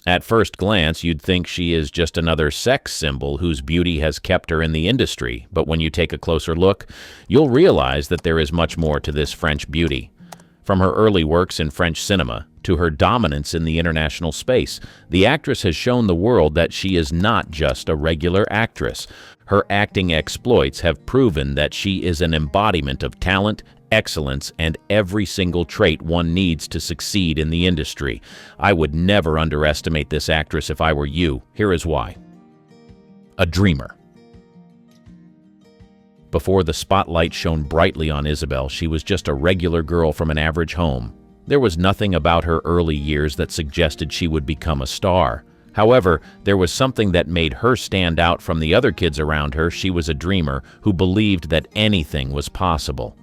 At first glance, you'd think she is just another sex symbol whose beauty has kept her in the industry, but when you take a closer look, you'll realize that there is much more to this French beauty. From her early works in French cinema to her dominance in the international space, the actress has shown the world that she is not just a regular actress. Her acting exploits have proven that she is an embodiment of talent, excellence, and every single trait one needs to succeed in the industry. I would never underestimate this actress if I were you. Here is why. A dreamer. Before the spotlight shone brightly on Isabelle, she was just a regular girl from an average home. There was nothing about her early years that suggested she would become a star. However, there was something that made her stand out from the other kids around her. She was a dreamer who believed that anything was possible.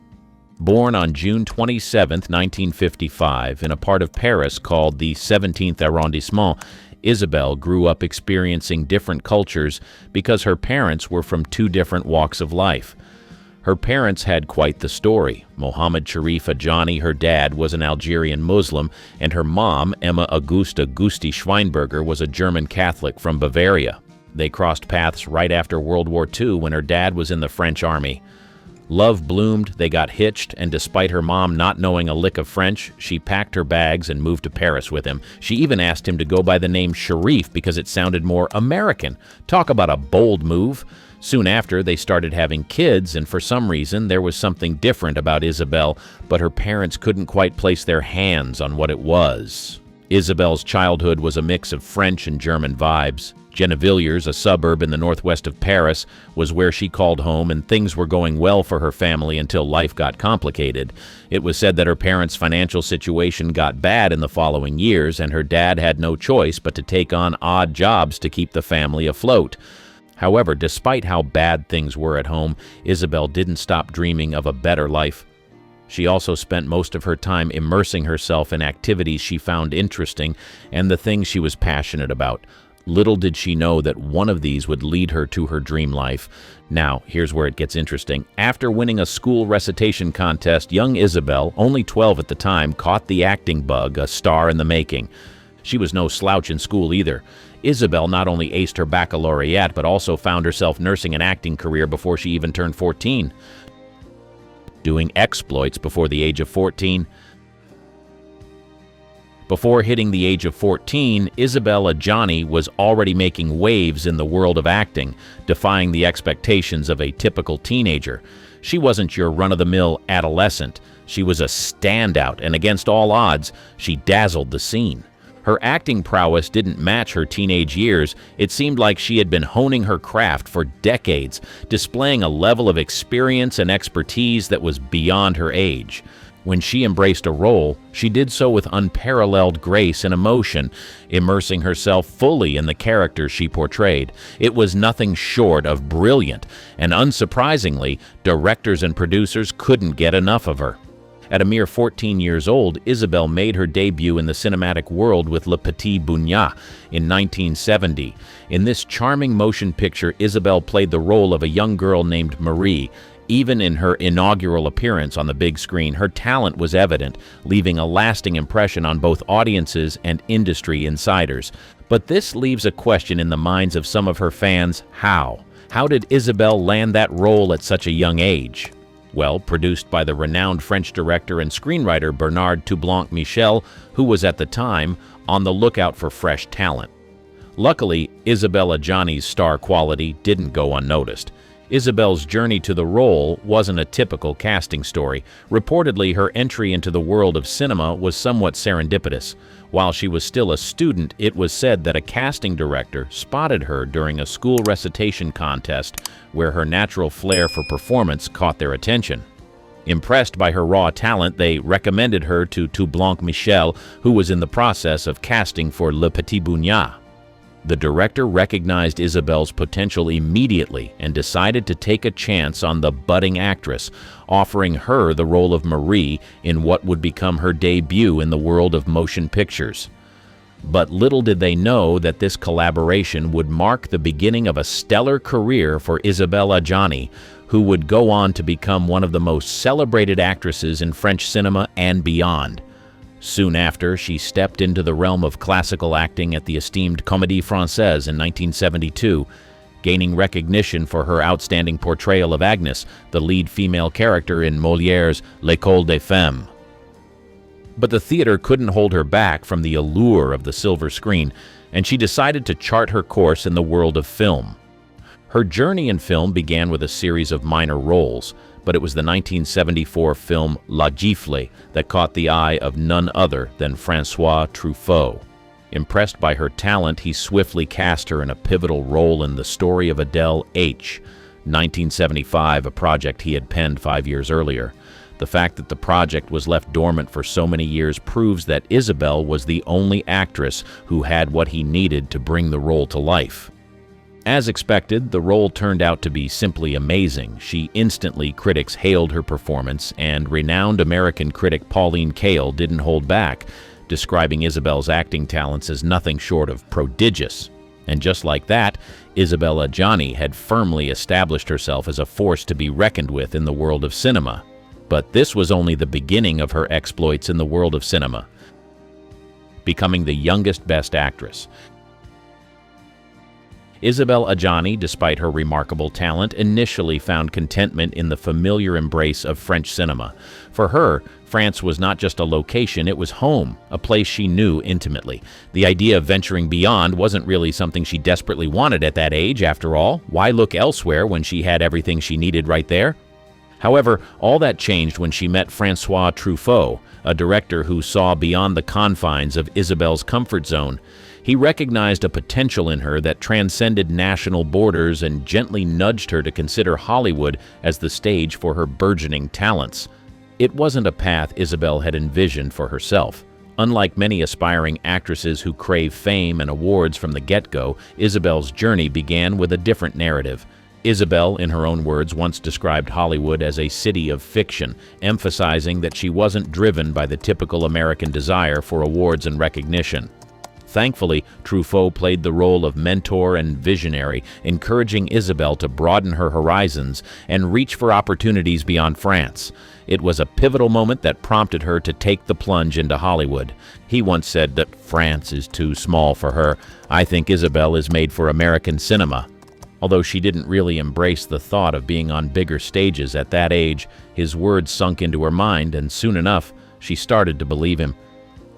Born on June 27, 1955, in a part of Paris called the 17th arrondissement, Isabelle grew up experiencing different cultures because her parents were from two different walks of life. Her parents had quite the story. Mohammed Sharif Adjani, her dad, was an Algerian Muslim, and her mom, Emma Augusta Gusti Schweinberger, was a German Catholic from Bavaria. They crossed paths right after World War II when her dad was in the French army. Love bloomed, they got hitched, and despite her mom not knowing a lick of French, she packed her bags and moved to Paris with him. She even asked him to go by the name Sharif because it sounded more American. Talk about a bold move. Soon after, they started having kids, and for some reason, there was something different about Isabelle, but her parents couldn't quite place their hands on what it was. Isabelle's childhood was a mix of French and German vibes. Gennevilliers, a suburb in the northwest of Paris, was where she called home, and things were going well for her family until life got complicated. It was said that her parents' financial situation got bad in the following years, and her dad had no choice but to take on odd jobs to keep the family afloat. However, despite how bad things were at home, Isabelle didn't stop dreaming of a better life. She also spent most of her time immersing herself in activities she found interesting and the things she was passionate about. Little did she know that one of these would lead her to her dream life. Now, here's where it gets interesting. After winning a school recitation contest, young Isabelle, only 12 at the time, caught the acting bug, a star in the making. She was no slouch in school either. Isabelle not only aced her baccalaureate, but also found herself nursing an acting career before she even turned 14. Doing exploits before the age of 14. Before hitting the age of 14, Isabelle Adjani was already making waves in the world of acting, defying the expectations of a typical teenager. She wasn't your run-of-the-mill adolescent. She was a standout, and against all odds, she dazzled the scene. Her acting prowess didn't match her teenage years. It seemed like she had been honing her craft for decades, displaying a level of experience and expertise that was beyond her age. When she embraced a role, she did so with unparalleled grace and emotion, immersing herself fully in the character she portrayed. It was nothing short of brilliant, and unsurprisingly, directors and producers couldn't get enough of her. At a mere 14 years old, Isabelle made her debut in the cinematic world with Le Petit Bougnat in 1970. In this charming motion picture, Isabelle played the role of a young girl named Marie. Even in her inaugural appearance on the big screen, her talent was evident, leaving a lasting impression on both audiences and industry insiders. But this leaves a question in the minds of some of her fans: how? How did Isabelle land that role at such a young age? Well, produced by the renowned French director and screenwriter Bernard Toublanc-Michel, who was at the time on the lookout for fresh talent. Luckily, Isabelle Adjani's star quality didn't go unnoticed. Isabelle's journey to the role wasn't a typical casting story. Reportedly, her entry into the world of cinema was somewhat serendipitous. While she was still a student, it was said that a casting director spotted her during a school recitation contest where her natural flair for performance caught their attention. Impressed by her raw talent, they recommended her to Toublanc-Michel, who was in the process of casting for Le Petit Bougnat. The director recognized Isabelle's potential immediately and decided to take a chance on the budding actress, offering her the role of Marie in what would become her debut in the world of motion pictures. But little did they know that this collaboration would mark the beginning of a stellar career for Isabelle Adjani, who would go on to become one of the most celebrated actresses in French cinema and beyond. Soon after, she stepped into the realm of classical acting at the esteemed Comédie Française in 1972, gaining recognition for her outstanding portrayal of Agnes, the lead female character in Molière's L'École des Femmes. But the theater couldn't hold her back from the allure of the silver screen, and she decided to chart her course in the world of film. Her journey in film began with a series of minor roles, but it was the 1974 film La Gifle that caught the eye of none other than François Truffaut. Impressed by her talent, he swiftly cast her in a pivotal role in The Story of Adele H., 1975, a project he had penned 5 years earlier. The fact that the project was left dormant for so many years proves that Isabelle was the only actress who had what he needed to bring the role to life. As expected, the role turned out to be simply amazing. Critics hailed her performance, and renowned American critic Pauline Kael didn't hold back, describing Isabelle's acting talents as nothing short of prodigious. And just like that, Isabelle Adjani had firmly established herself as a force to be reckoned with in the world of cinema. But this was only the beginning of her exploits in the world of cinema, becoming the youngest Best Actress. Isabelle Adjani, despite her remarkable talent, initially found contentment in the familiar embrace of French cinema. For her, France was not just a location, it was home, a place she knew intimately. The idea of venturing beyond wasn't really something she desperately wanted at that age, after all. Why look elsewhere when she had everything she needed right there? However, all that changed when she met François Truffaut, a director who saw beyond the confines of Isabelle's comfort zone. He recognized a potential in her that transcended national borders and gently nudged her to consider Hollywood as the stage for her burgeoning talents. It wasn't a path Isabelle had envisioned for herself. Unlike many aspiring actresses who crave fame and awards from the get-go, Isabelle's journey began with a different narrative. Isabelle, in her own words, once described Hollywood as a city of fiction, emphasizing that she wasn't driven by the typical American desire for awards and recognition. Thankfully, Truffaut played the role of mentor and visionary, encouraging Isabelle to broaden her horizons and reach for opportunities beyond France. It was a pivotal moment that prompted her to take the plunge into Hollywood. He once said that France is too small for her. I think Isabelle is made for American cinema. Although she didn't really embrace the thought of being on bigger stages at that age, his words sunk into her mind, and soon enough, she started to believe him.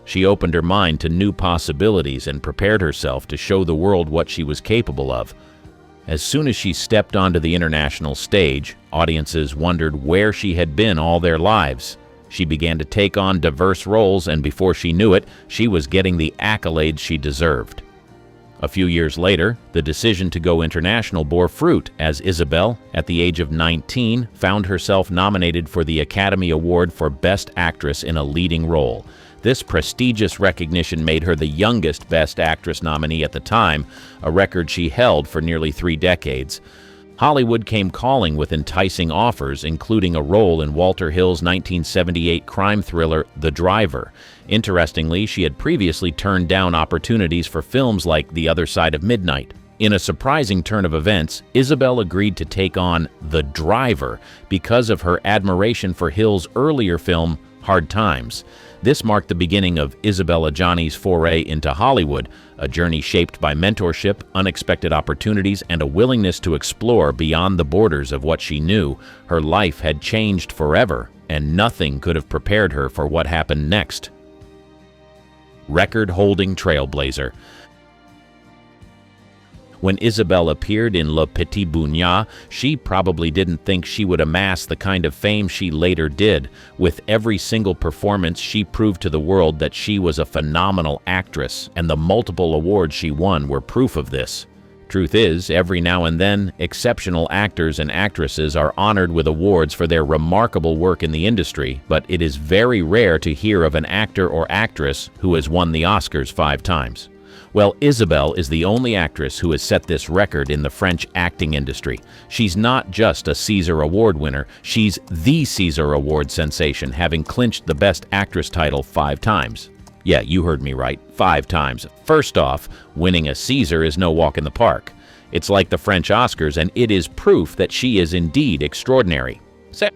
She opened her mind to new possibilities and prepared herself to show the world what she was capable of. As soon as she stepped onto the international stage, audiences wondered where she had been all their lives. She began to take on diverse roles, and before she knew it, she was getting the accolades she deserved. A few years later, the decision to go international bore fruit as Isabelle, at the age of 19, found herself nominated for the Academy Award for Best Actress in a Leading Role. This prestigious recognition made her the youngest Best Actress nominee at the time, a record she held for nearly 3 decades. Hollywood came calling with enticing offers, including a role in Walter Hill's 1978 crime thriller The Driver. Interestingly, she had previously turned down opportunities for films like The Other Side of Midnight. In a surprising turn of events, Isabelle agreed to take on The Driver because of her admiration for Hill's earlier film, Hard Times. This marked the beginning of Isabelle Adjani's foray into Hollywood, a journey shaped by mentorship, unexpected opportunities, and a willingness to explore beyond the borders of what she knew. Her life had changed forever, and nothing could have prepared her for what happened next. Record-holding trailblazer. When Isabelle appeared in Le Petit Bougnat, she probably didn't think she would amass the kind of fame she later did. With every single performance, she proved to the world that she was a phenomenal actress, and the multiple awards she won were proof of this. Truth is, every now and then, exceptional actors and actresses are honored with awards for their remarkable work in the industry, but it is very rare to hear of an actor or actress who has won the Oscars 5 times. Well, Isabelle is the only actress who has set this record in the French acting industry. She's not just a César Award winner, she's the César Award sensation, having clinched the Best Actress title 5 times. Yeah, you heard me right, 5 times. First off, winning a César is no walk in the park. It's like the French Oscars, and it is proof that she is indeed extraordinary.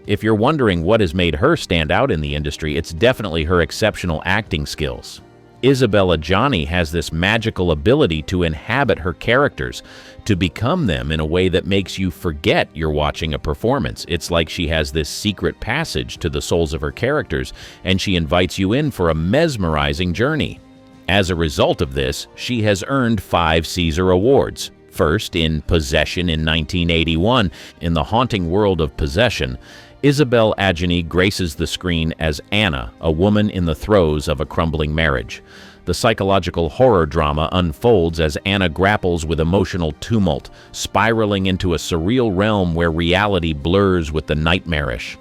If you're wondering what has made her stand out in the industry, it's definitely her exceptional acting skills. Isabelle Adjani has this magical ability to inhabit her characters, to become them in a way that makes you forget you're watching a performance. It's like she has this secret passage to the souls of her characters, and she invites you in for a mesmerizing journey. As a result of this, she has earned 5 César Awards. First, in Possession in 1981, in the haunting world of Possession, Isabelle Adjani graces the screen as Anna, a woman in the throes of a crumbling marriage. The psychological horror drama unfolds as Anna grapples with emotional tumult, spiraling into a surreal realm where reality blurs with the nightmarish.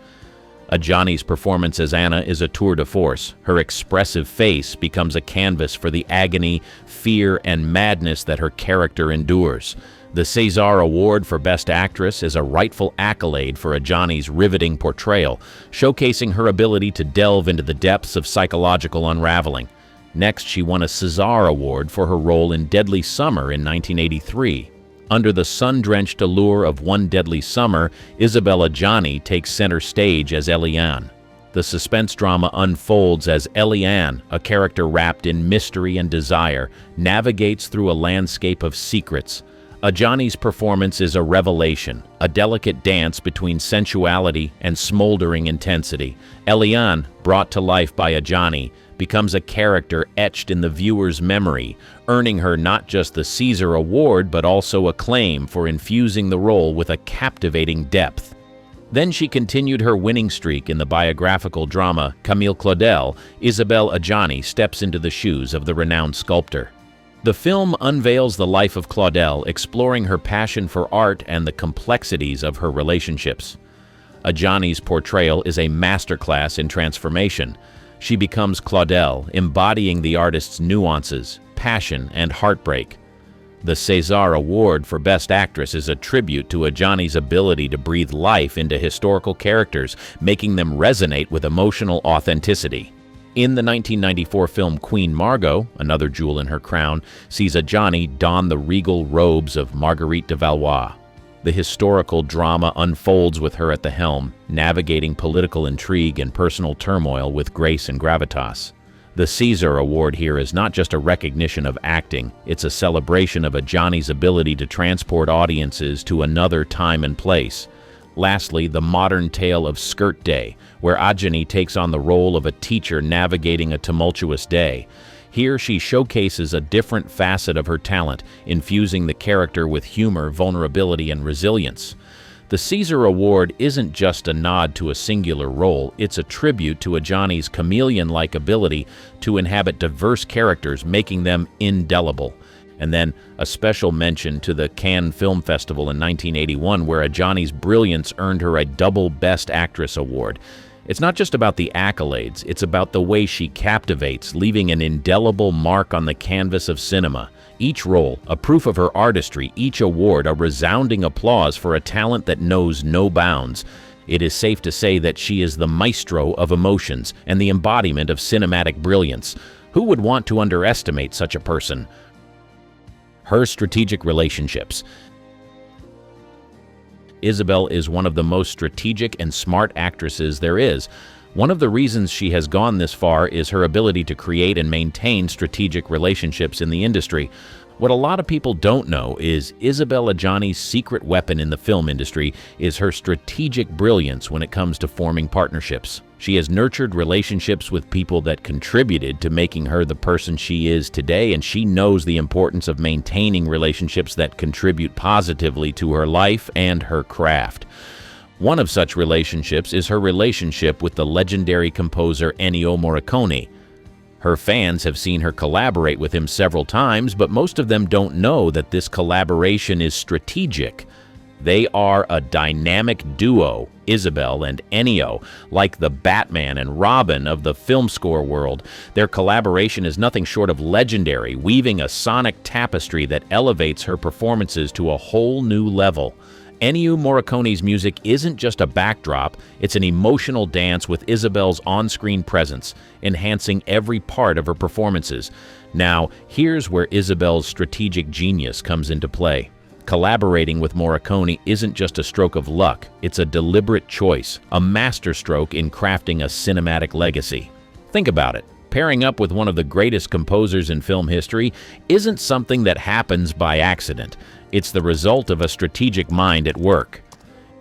Adjani's performance as Anna is a tour de force. Her expressive face becomes a canvas for the agony, fear, and madness that her character endures. The César Award for Best Actress is a rightful accolade for Adjani's riveting portrayal, showcasing her ability to delve into the depths of psychological unraveling. Next, she won a César Award for her role in Deadly Summer in 1983. Under the sun-drenched allure of One Deadly Summer, Isabelle Adjani takes center stage as Eliane. The suspense drama unfolds as Eliane, a character wrapped in mystery and desire, navigates through a landscape of secrets. Adjani's performance is a revelation, a delicate dance between sensuality and smoldering intensity. Eliane, brought to life by Adjani, becomes a character etched in the viewer's memory, earning her not just the César Award but also acclaim for infusing the role with a captivating depth. Then she continued her winning streak in the biographical drama Camille Claudel. Isabelle Adjani steps into the shoes of the renowned sculptor. The film unveils the life of Claudel, exploring her passion for art and the complexities of her relationships. Adjani's portrayal is a masterclass in transformation. She becomes Claudel, embodying the artist's nuances, passion, and heartbreak. The César Award for Best Actress is a tribute to Adjani's ability to breathe life into historical characters, making them resonate with emotional authenticity. In the 1994 film Queen Margot, another jewel in her crown, sees Adjani don the regal robes of Marguerite de Valois. The historical drama unfolds with her at the helm, navigating political intrigue and personal turmoil with grace and gravitas. The César Award here is not just a recognition of acting, it's a celebration of Adjani's ability to transport audiences to another time and place. Lastly, the modern tale of Skirt Day, where Adjani takes on the role of a teacher navigating a tumultuous day. Here she showcases a different facet of her talent, infusing the character with humor, vulnerability, and resilience. The César Award isn't just a nod to a singular role, it's a tribute to Adjani's chameleon-like ability to inhabit diverse characters, making them indelible. And then a special mention to the Cannes Film Festival in 1981, where Adjani's brilliance earned her a double Best Actress award. It's not just about the accolades, it's about the way she captivates, leaving an indelible mark on the canvas of cinema. Each role, a proof of her artistry, each award, a resounding applause for a talent that knows no bounds. It is safe to say that she is the maestro of emotions and the embodiment of cinematic brilliance. Who would want to underestimate such a person? Her strategic relationships. Isabelle is one of the most strategic and smart actresses there is. One of the reasons she has gone this far is her ability to create and maintain strategic relationships in the industry. What a lot of people don't know is Isabelle Adjani's secret weapon in the film industry is her strategic brilliance when it comes to forming partnerships. She has nurtured relationships with people that contributed to making her the person she is today, and she knows the importance of maintaining relationships that contribute positively to her life and her craft. One of such relationships is her relationship with the legendary composer Ennio Morricone. Her fans have seen her collaborate with him several times, but most of them don't know that this collaboration is strategic. They are a dynamic duo, Isabelle and Ennio, like the Batman and Robin of the film score world. Their collaboration is nothing short of legendary, weaving a sonic tapestry that elevates her performances to a whole new level. Ennio Morricone's music isn't just a backdrop, it's an emotional dance with Isabelle's on-screen presence, enhancing every part of her performances. Now, here's where Isabelle's strategic genius comes into play. Collaborating with Morricone isn't just a stroke of luck, it's a deliberate choice, a masterstroke in crafting a cinematic legacy. Think about it. Pairing up with one of the greatest composers in film history isn't something that happens by accident. It's the result of a strategic mind at work.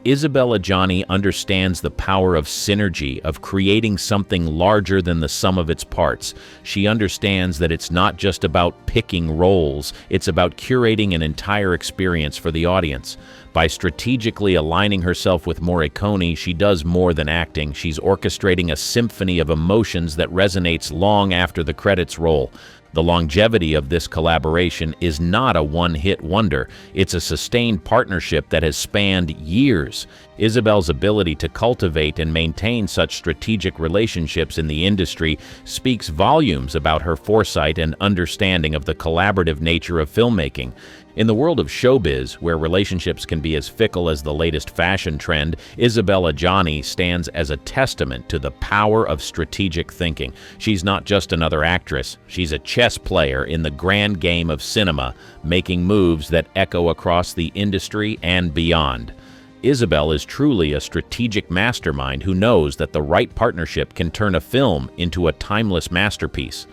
Isabelle Adjani understands the power of synergy, of creating something larger than the sum of its parts. She understands that it's not just about picking roles, it's about curating an entire experience for the audience. By strategically aligning herself with Morricone, she does more than acting. She's orchestrating a symphony of emotions that resonates long after the credits roll. The longevity of this collaboration is not a one-hit wonder. It's a sustained partnership that has spanned years. Isabelle's ability to cultivate and maintain such strategic relationships in the industry speaks volumes about her foresight and understanding of the collaborative nature of filmmaking. In the world of showbiz, where relationships can be as fickle as the latest fashion trend, Isabelle Adjani stands as a testament to the power of strategic thinking. She's not just another actress, she's a chess player in the grand game of cinema, making moves that echo across the industry and beyond. Isabelle is truly a strategic mastermind who knows that the right partnership can turn a film into a timeless masterpiece.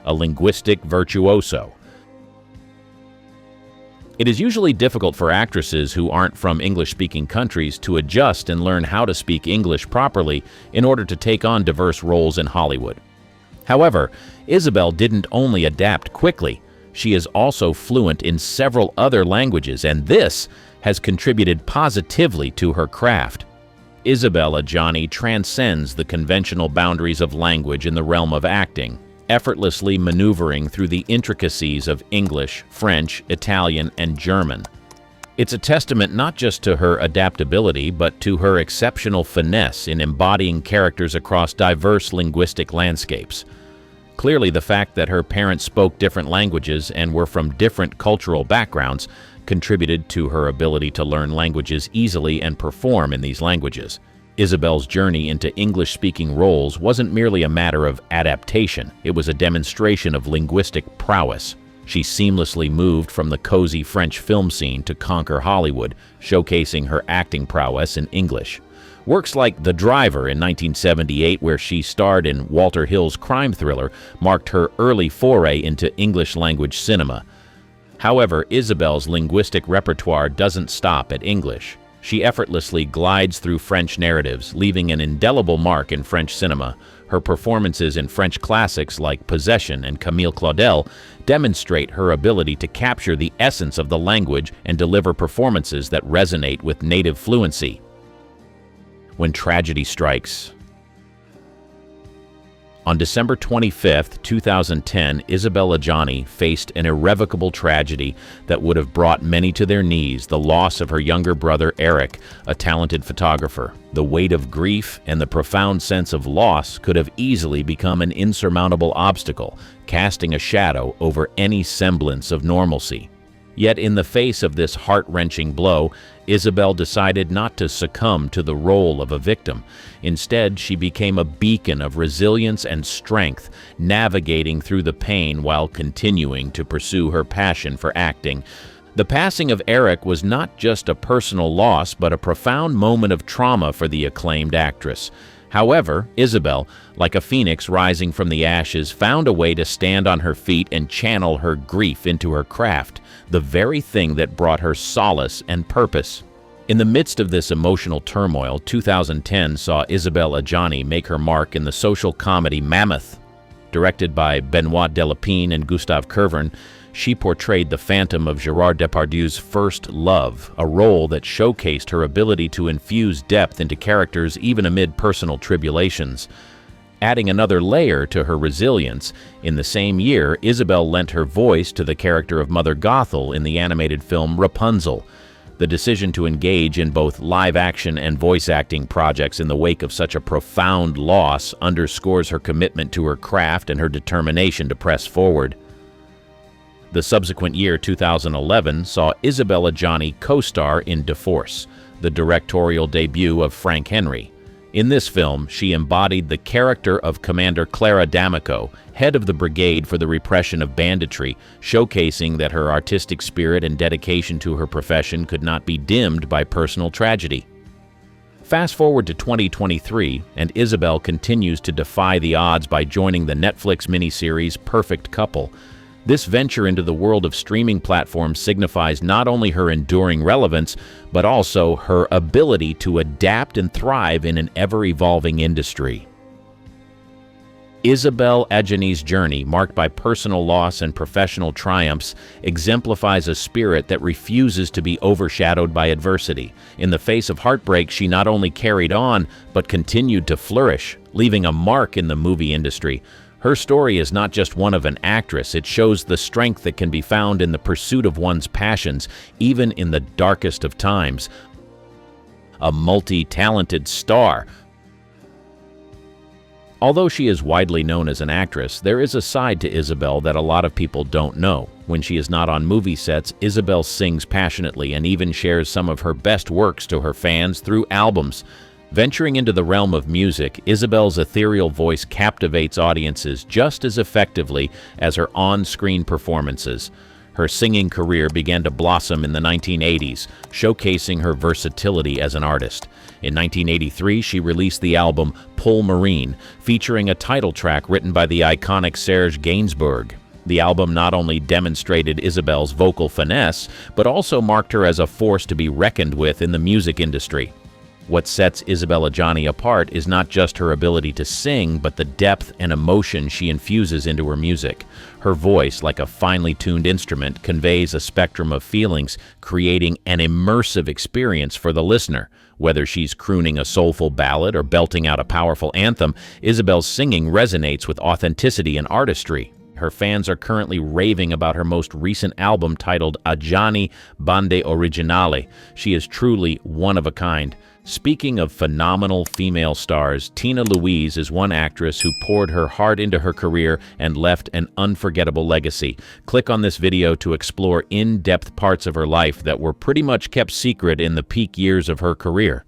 A linguistic virtuoso. It is usually difficult for actresses who aren't from English-speaking countries to adjust and learn how to speak English properly in order to take on diverse roles in Hollywood. However, Isabelle didn't only adapt quickly, she is also fluent in several other languages, and this has contributed positively to her craft. Isabelle Adjani transcends the conventional boundaries of language in the realm of acting, effortlessly maneuvering through the intricacies of English, French, Italian, and German. It's a testament not just to her adaptability, but to her exceptional finesse in embodying characters across diverse linguistic landscapes. Clearly, the fact that her parents spoke different languages and were from different cultural backgrounds contributed to her ability to learn languages easily and perform in these languages. Isabelle's journey into English-speaking roles wasn't merely a matter of adaptation, it was a demonstration of linguistic prowess. She seamlessly moved from the cozy French film scene to conquer Hollywood, showcasing her acting prowess in English. Works like The Driver in 1978, where she starred in Walter Hill's crime thriller, marked her early foray into English-language cinema. However, Isabelle's linguistic repertoire doesn't stop at English. She effortlessly glides through French narratives, leaving an indelible mark in French cinema. Her performances in French classics like Possession and Camille Claudel demonstrate her ability to capture the essence of the language and deliver performances that resonate with native fluency. When tragedy strikes. On December 25, 2010, Isabelle Adjani faced an irrevocable tragedy that would have brought many to their knees: the loss of her younger brother Eric, a talented photographer. The weight of grief and the profound sense of loss could have easily become an insurmountable obstacle, casting a shadow over any semblance of normalcy. Yet in the face of this heart-wrenching blow, Isabelle decided not to succumb to the role of a victim. Instead, she became a beacon of resilience and strength, navigating through the pain while continuing to pursue her passion for acting. The passing of Eric was not just a personal loss, but a profound moment of trauma for the acclaimed actress. However, Isabelle, like a phoenix rising from the ashes, found a way to stand on her feet and channel her grief into her craft, the very thing that brought her solace and purpose. In the midst of this emotional turmoil, 2010 saw Isabelle Adjani make her mark in the social comedy Mammoth. Directed by Benoit Delapine and Gustave Kervern, she portrayed the phantom of Gerard Depardieu's first love, a role that showcased her ability to infuse depth into characters even amid personal tribulations. Adding another layer to her resilience, in the same year, Isabelle lent her voice to the character of Mother Gothel in the animated film Rapunzel. The decision to engage in both live-action and voice-acting projects in the wake of such a profound loss underscores her commitment to her craft and her determination to press forward. The subsequent year, 2011, saw Isabelle Adjani co-star in De Force, the directorial debut of Frank Henry. In this film, she embodied the character of Commander Clara D'Amico, head of the Brigade for the Repression of Banditry, showcasing that her artistic spirit and dedication to her profession could not be dimmed by personal tragedy. Fast forward to 2023, and Isabelle continues to defy the odds by joining the Netflix miniseries Perfect Couple. This venture into the world of streaming platforms signifies not only her enduring relevance, but also her ability to adapt and thrive in an ever-evolving industry. Isabelle Adjani's journey, marked by personal loss and professional triumphs, exemplifies a spirit that refuses to be overshadowed by adversity. In the face of heartbreak, she not only carried on, but continued to flourish, leaving a mark in the movie industry. Her story is not just one of an actress, it shows the strength that can be found in the pursuit of one's passions, even in the darkest of times. A multi-talented star. Although she is widely known as an actress, there is a side to Isabelle that a lot of people don't know. When she is not on movie sets, Isabelle sings passionately and even shares some of her best works to her fans through albums. Venturing into the realm of music, Isabelle's ethereal voice captivates audiences just as effectively as her on-screen performances. Her singing career began to blossom in the 1980s, showcasing her versatility as an artist. In 1983, she released the album Pull Marine, featuring a title track written by the iconic Serge Gainsbourg. The album not only demonstrated Isabelle's vocal finesse, but also marked her as a force to be reckoned with in the music industry. What sets Isabelle Adjani apart is not just her ability to sing, but the depth and emotion she infuses into her music. Her voice, like a finely tuned instrument, conveys a spectrum of feelings, creating an immersive experience for the listener. Whether she's crooning a soulful ballad or belting out a powerful anthem, Isabelle's singing resonates with authenticity and artistry. Her fans are currently raving about her most recent album titled Adjani Bande Originale. She is truly one of a kind. Speaking of phenomenal female stars, Tina Louise is one actress who poured her heart into her career and left an unforgettable legacy. Click on this video to explore in-depth parts of her life that were pretty much kept secret in the peak years of her career.